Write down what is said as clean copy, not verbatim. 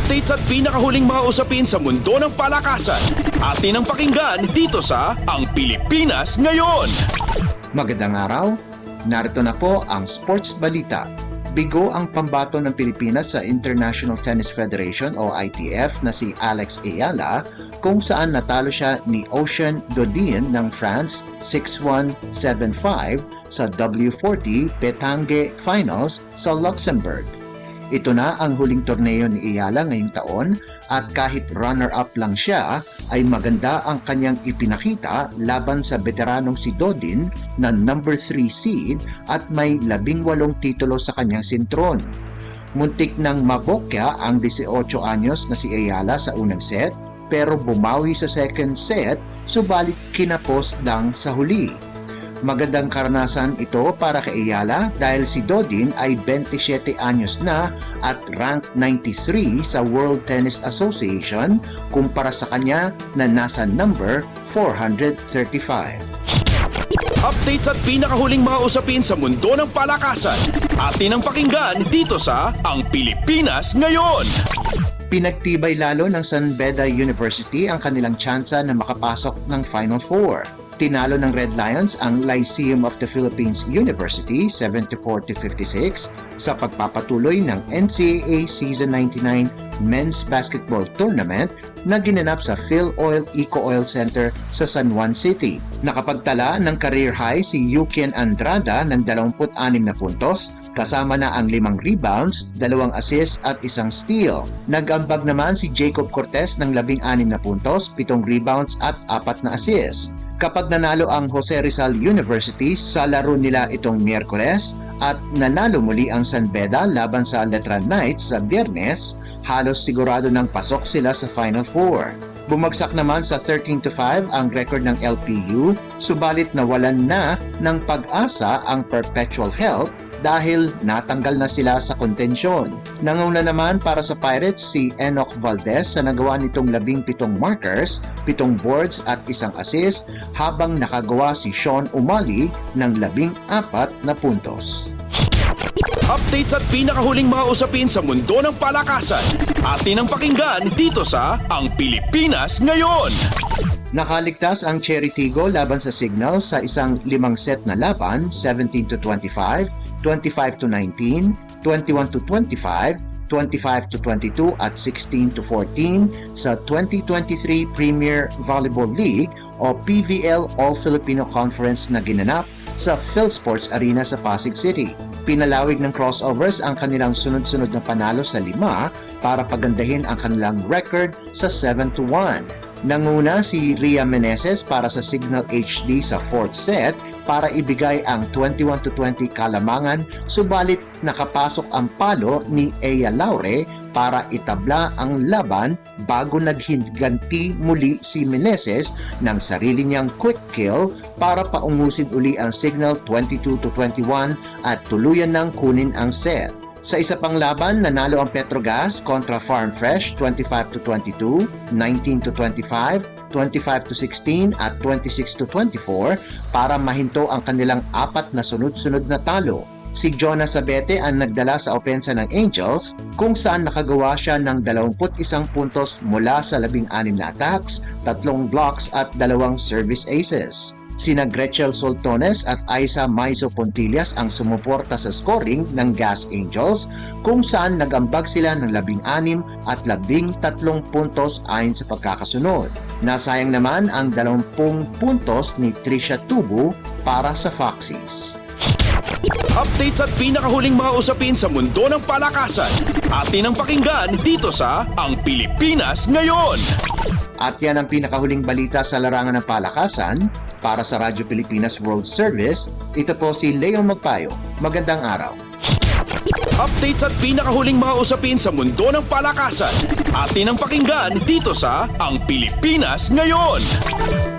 Updates at pinakahuling mga usapin sa mundo ng palakasan. Atin ang pakinggan dito sa Ang Pilipinas Ngayon. Magandang araw, narito na po ang Sports Balita. Bigo ang pambato ng Pilipinas sa International Tennis Federation o ITF na si Alex Ayala kung saan natalo siya ni Ocean Dodin ng France 6-1, 7-5 sa W40 Petanque Finals sa Luxembourg. Ito na ang huling torneo ni Ayala ngayong taon at kahit runner-up lang siya ay maganda ang kanyang ipinakita laban sa veteranong si Dodin na number 3 seed at may 18 titulo sa kanyang sintron. Muntik nang mabokya ang 18 anyos na si Ayala sa unang set pero bumawi sa second set subalit kinapos lang sa huli. Magandang karanasan ito para kay Ayala dahil si Dodin ay 27 anyos na at rank 93 sa World Tennis Association kumpara sa kanya na nasa number 435. Updates at pinakahuling mga usapin sa mundo ng palakasan. Atin ang pakinggan dito sa Ang Pilipinas Ngayon. Pinagtibay lalo ng San Beda University ang kanilang tsansa na makapasok ng Final Four. Tinalo ng Red Lions ang Lyceum of the Philippines University 74-56 sa pagpapatuloy ng NCAA Season 99 Men's Basketball Tournament na ginanap sa Phil Oil Eco Oil Center sa San Juan City. Nakapagtala ng career high si Yukian Andrada ng 26 na puntos kasama na ang 5 rebounds, 2 assists at 1 steal. Nag-ambag naman si Jacob Cortez ng 16 na puntos, 7 rebounds at 4 na assists. Kapag nanalo ang Jose Rizal University sa laro nila itong Miyerkules at nanalo muli ang San Beda laban sa Letran Knights sa Biyernes, halos sigurado ng pasok sila sa Final Four. Bumagsak naman sa 13-5 ang record ng LPU, subalit nawalan na ng pag-asa ang Perpetual Health dahil natanggal na sila sa kontensyon. Nanguna naman para sa Pirates si Enoch Valdez sa nagawa nitong 17 markers, 7 boards at 1 assist habang nakagawa si Sean Umali ng 14 na puntos. Updates at pinakahuling mga usapin sa mundo ng palakasan. Atin ang pakinggan dito sa Ang Pilipinas Ngayon. Nakaligtas ang Cherry Tigo laban sa Signal sa isang 5-set na laban, 17-25, 25-19, 21-25, 25-22 at 16-14 sa 2023 Premier Volleyball League o PVL All-Filipino Conference na ginanap sa PhilSports Arena sa Pasig City. Pinalawig ng crossovers ang kanilang sunod-sunod na panalo sa 5 para pagandahin ang kanilang record sa 7-1. Nanguna si Ria Meneses para sa Signal HD sa 4th set para ibigay ang 21-20 kalamangan subalit nakapasok ang palo ni Ea Laure para itabla ang laban bago naghiganti muli si Meneses ng sarili niyang quick kill para paungusin uli ang Signal 22-21 at tuluyan nang kunin ang set. Sa isa pang laban, nanalo ang Petrogas kontra Farm Fresh 25-22, 19-25, 25-16 at 26-24 para mahinto ang kanilang 4 na sunod-sunod na talo. Si Jonas Sabete ang nagdala sa opensa ng Angels kung saan nakagawa siya ng 21 puntos mula sa 16 na attacks, 3 blocks at 2 service aces. Sina Gretchel Soltones at Aiza Maizo Pontillas ang sumuporta sa scoring ng Gas Angels kung saan nagambag sila ng 16 at 13 puntos ayon sa pagkakasunod. Nasayang naman ang 20 puntos ni Trisha Tubu para sa Foxies. Updates at pinakahuling mga usapin sa mundo ng palakasan. Atin ang pakinggan dito sa Ang Pilipinas Ngayon. At yan ang pinakahuling balita sa larangan ng palakasan. Para sa Radyo Pilipinas World Service, ito po si Leo Magpayo. Magandang araw. Updates at pinakahuling mga usapin sa mundo ng palakasan. Atin ang pakinggan dito sa Ang Pilipinas Ngayon.